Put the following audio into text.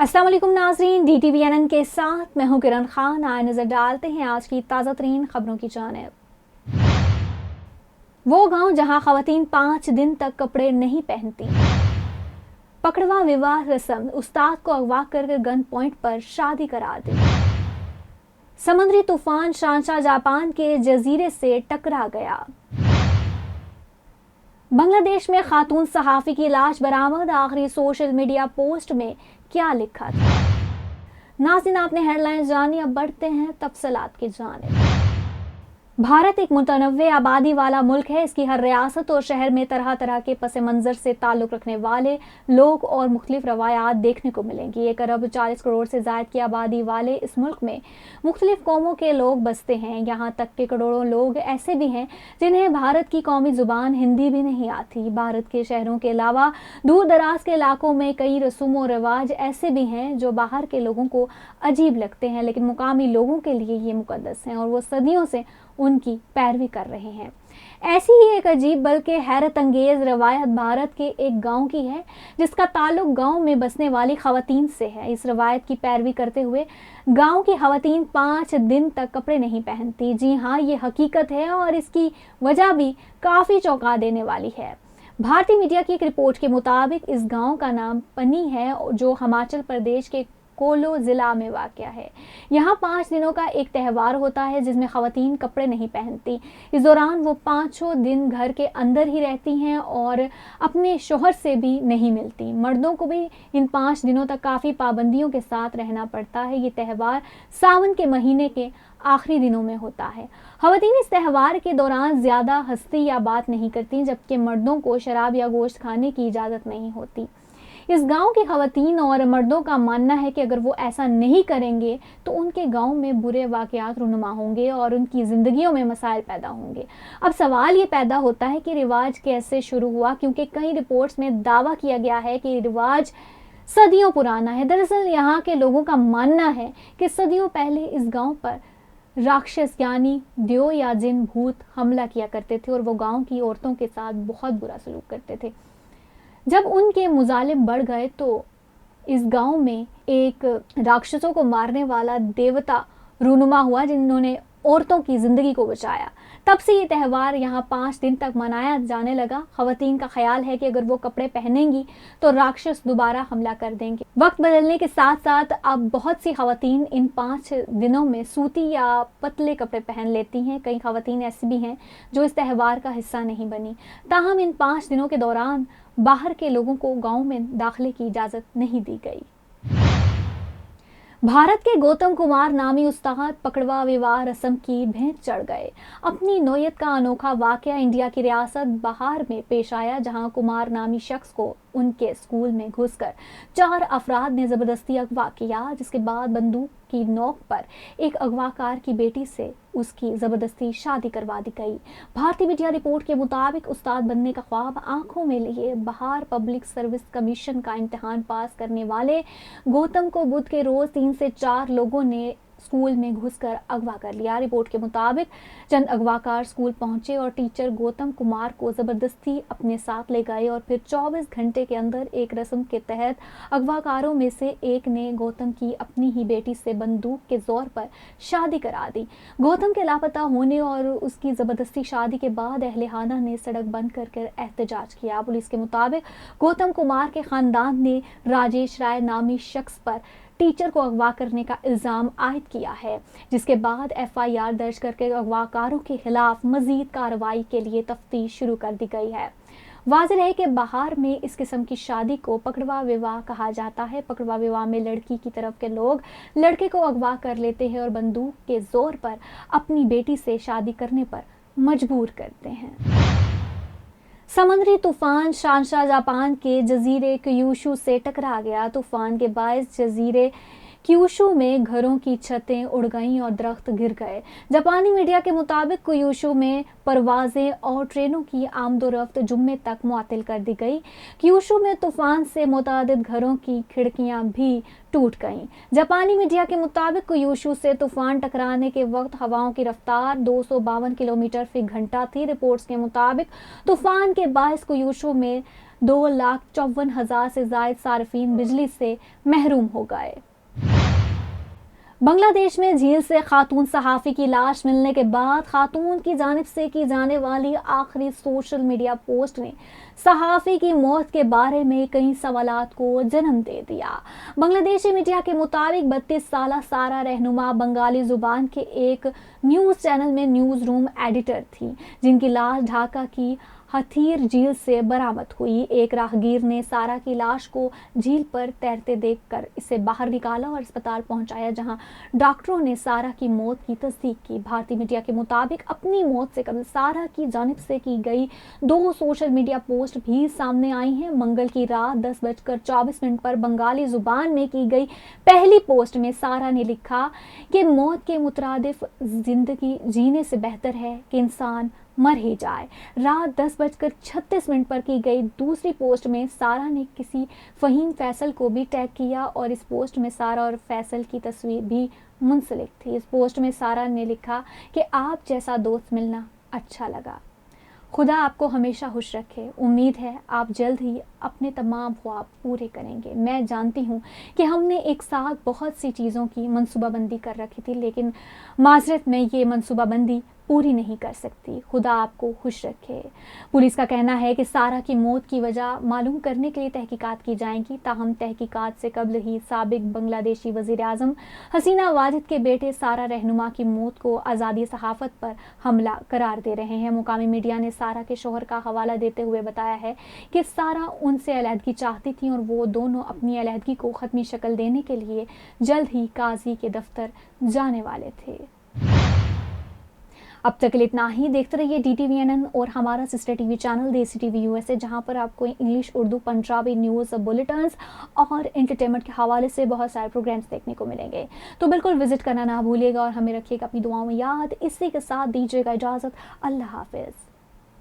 अस्सलाम वालेकुम नाज़रीन, DTVNN के साथ मैं हूं किरण खान। आए नजर डालते हैं आज की ताज़ा तरीन खबरों की जानिब। वो गांव जहां खवातीन 5 दिन तक कपड़े नहीं पहनती। पकड़वा विवाह रस्म, उस्ताद को अगवा कर गन पॉइंट पर शादी करा दी। समुद्री तूफान शानशा जापान के जजीरे से टकरा गया। बांग्लादेश में खातून सहाफ़ी की लाश बरामद, आखिरी सोशल मीडिया पोस्ट में क्या लिखा था। नाज़रीन, आपने हेडलाइंस जानी, अब बढ़ते हैं तफसीलात की जानिब। भारत एक मुतनव्वे आबादी वाला मुल्क है। इसकी हर रियासत और शहर में तरह तरह के पस मंज़र से ताल्लुक़ रखने वाले लोग और मुख्तलिफ रवायात देखने को मिलेंगी। 1 अरब 40 करोड़ से ज़ायद की आबादी वाले इस मुल्क में मुख्तलिफ कौमों के लोग बसते हैं। यहाँ तक कि करोड़ों लोग ऐसे भी हैं जिन्हें भारत की कौमी ज़ुबान हिंदी भी नहीं आती। भारत के शहरों के अलावा दूर दराज के इलाकों में कई रसूम और रिवाज ऐसे भी हैं जो बाहर के लोगों को अजीब लगते हैं, लेकिन मुकामी लोगों के लिए ये मुकद्दस हैं और वो सदियों से उनकी पैरवी कर रहे हैं। ऐसी ही एक अजीब बल्कि हैरत अंगेज रवायत भारत के एक गांव की है, जिसका ताल्लुक गांव में बसने वाली खवातीन से है। इस रवायत की पैरवी करते हुए गांव की खवातीन 5 दिन तक कपड़े नहीं पहनती। जी हाँ, ये हकीकत है और इसकी वजह भी काफ़ी चौंका देने वाली है। भारतीय मीडिया की एक रिपोर्ट के मुताबिक इस गांव का नाम पनी है, जो हिमाचल प्रदेश के कोलो ज़िला में वाक़या है। यहाँ 5 दिनों का एक त्यौहार होता है जिसमें ख़वातीन कपड़े नहीं पहनती। इस दौरान वो 5 दिन घर के अंदर ही रहती हैं और अपने शोहर से भी नहीं मिलती। मर्दों को भी इन 5 दिनों तक काफ़ी पाबंदियों के साथ रहना पड़ता है। ये त्यौहार सावन के महीने के आखिरी दिनों में होता है। ख़वातीन इस त्यौहार के दौरान ज़्यादा हंसती या बात नहीं करती, जबकि मर्दों को शराब या गोश्त खाने की इजाज़त नहीं होती। इस गांव की खवातीन और मर्दों का मानना है कि अगर वो ऐसा नहीं करेंगे तो उनके गांव में बुरे वाक़यात रुनुमा होंगे और उनकी ज़िंदगियों में मसाइल पैदा होंगे। अब सवाल ये पैदा होता है कि रिवाज कैसे शुरू हुआ, क्योंकि कई रिपोर्ट्स में दावा किया गया है कि रिवाज सदियों पुराना है। दरअसल यहाँ के लोगों का मानना है कि सदियों पहले इस गाँव पर राक्षस यानी देव या जिन भूत हमला किया करते थे और वो गाँव की औरतों के साथ बहुत बुरा सलूक करते थे। जब उनके मुजालिम बढ़ गए तो इस गांव में एक राक्षसों को मारने वाला देवता रूनुमा हुआ, जिन्होंने औरतों की ज़िंदगी को बचाया। तब से ये त्यौहार यहाँ 5 दिन तक मनाया जाने लगा। ख़वातीन का ख्याल है कि अगर वो कपड़े पहनेंगी तो राक्षस दोबारा हमला कर देंगे। वक्त बदलने के साथ साथ अब बहुत सी ख़वातीन इन 5 दिनों में सूती या पतले कपड़े पहन लेती हैं। कई ख़वातीन ऐसी भी हैं जो इस त्यौहार का हिस्सा नहीं बनी। ताहम इन 5 दिनों के दौरान बाहर के लोगों को गांव में दाखिले की इजाज़त नहीं दी गई। भारत के गौतम कुमार नामी उस्ताद पकड़वा विवाह रस्म की भेंट चढ़ गए। अपनी नौयत का अनोखा वाकया इंडिया की रियासत बिहार में पेश आया, जहां कुमार नामी शख्स को उनके स्कूल में घुसकर 4 अफराद ने ज़बरदस्ती अगवा किया, जिसके बाद बंदूक की नोक पर एक अगवाकार की बेटी से उसकी ज़बरदस्ती शादी करवा दी गई। भारतीय मीडिया रिपोर्ट के मुताबिक उस्ताद बनने का ख्वाब आंखों में लिए बिहार पब्लिक सर्विस कमीशन का इम्तिहान पास करने वाले गौतम को बुध के रोज़ 3 से 4 लोगों ने स्कूल में घुसकर अगवा कर लिया। रिपोर्ट के मुताबिक चंद अगवाकार स्कूल पहुंचे और टीचर गौतम कुमार को ज़बरदस्ती अपने साथ ले गए और फिर 24 घंटे के अंदर एक रस्म के तहत अगवाकारों में से एक ने गौतम की अपनी ही बेटी से बंदूक के जोर पर शादी करा दी। गौतम के लापता होने और उसकी ज़बरदस्ती शादी के बाद अहलेखाना ने सड़क बंद कर एहतजाज किया। पुलिस के मुताबिक गौतम कुमार के ख़ानदान ने राजेश राय नामी शख्स पर टीचर को अगवा करने का इल्ज़ाम आयद किया है, जिसके बाद FIR दर्ज करके अगवाकारों के खिलाफ मज़ीद कार्रवाई के लिए तफ्तीश शुरू कर दी गई है। वाज़ेह है कि बिहार में इस किस्म की शादी को पकड़वा विवाह कहा जाता है। पकड़वा विवाह में लड़की की तरफ के लोग लड़के को अगवा कर लेते हैं और बंदूक के जोर पर अपनी बेटी से शादी करने पर मजबूर करते हैं। समुद्री तूफान शानशा जापान के जजीरे क्यूशू से टकरा गया। तूफान के बायस जजीरे क्यूशू में घरों की छतें उड़ गईं और दरख्त गिर गए। जापानी मीडिया के मुताबिक क्यूशू में परवाजें और ट्रेनों की आमदोरफ्त जुम्मे तक मुअत्तल कर दी गई। क्यूशू में तूफान से मुतअद्दिद घरों की खिड़कियां भी टूट गईं। जापानी मीडिया के मुताबिक क्यूशू से तूफान टकराने के वक्त हवाओं की रफ्तार 252 किलोमीटर फी घंटा थी। रिपोर्ट्स के मुताबिक तूफान के बायस क्यूशू में 2,54,000 से जायद सार्फिन बिजली से महरूम हो गए। बांग्लादेश में झील से खातून सहाफ़ी की लाश मिलने के बाद खातून की जानिब से की जाने वाली आखिरी सोशल मीडिया पोस्ट ने सहाफ़ी की मौत के बारे में कई सवालात को जन्म दे दिया। बांग्लादेशी मीडिया के मुताबिक 32 साला सारा रहनुमा बंगाली जुबान के एक न्यूज़ चैनल में न्यूज़ रूम एडिटर थी, जिनकी लाश ढाका की हथीर झील से बरामद हुई। एक राहगीर ने सारा की लाश को झील पर तैरते देखकर इसे बाहर निकाला और अस्पताल पहुंचाया, जहां डॉक्टरों ने सारा की मौत की तस्दीक की। भारतीय मीडिया के मुताबिक अपनी मौत से कबल सारा की जानिब से की गई 2 सोशल मीडिया पोस्ट भी सामने आई हैं। मंगल की रात 10:24 पर बंगाली जुबान में की गई पहली पोस्ट में सारा ने लिखा कि मौत के मुतरादिफ जिंदगी जीने से बेहतर है कि इंसान मर ही जाए। रात 10:36 पर की गई दूसरी पोस्ट में सारा ने किसी फहीम फैसल को भी टैग किया और इस पोस्ट में सारा और फैसल की तस्वीर भी मुंसलिक थी। इस पोस्ट में सारा ने लिखा कि आप जैसा दोस्त मिलना अच्छा लगा। खुदा आपको हमेशा खुश रखे। उम्मीद है आप जल्द ही अपने तमाम ख्वाब पूरे करेंगे। मैं जानती हूँ कि हमने एक साथ बहुत सी चीज़ों की मनसूबाबंदी कर रखी थी, लेकिन माजरत में ये मनसूबाबंदी पूरी नहीं कर सकती। खुदा आपको खुश रखे। पुलिस का कहना है कि सारा की मौत की वजह मालूम करने के लिए तहकीकात की जाएंगी। ताहम तहकीकात से कबल ही साबिक बांग्लादेशी वज़ीर आज़म हसीना वाजिद के बेटे सारा रहनुमा की मौत को आज़ादी सहाफ़त पर हमला करार दे रहे हैं। मुकामी मीडिया ने सारा के शोहर का हवाला देते हुए बताया है कि सारा उनसे अलहदगी चाहती थी और वो दोनों अपनी अलहदगी को ख़त्मी शक्ल देने के लिए जल्द ही काजी के दफ्तर जाने वाले थे। अब तक के लिए इतना ही। देखते रहिए DTVNN और हमारा सिस्टर टीवी चैनल देसी टीवी USA, जहां पर आपको English, Urdu, Punjabi news bulletins और एंटरटेनमेंट के हवाले से बहुत सारे प्रोग्राम्स देखने को मिलेंगे। तो बिल्कुल विजिट करना ना भूलिएगा और हमें रखिएगा अपनी दुआओं में याद। इसी के साथ दीजिएगा इजाज़त। अल्लाह हाफिज़।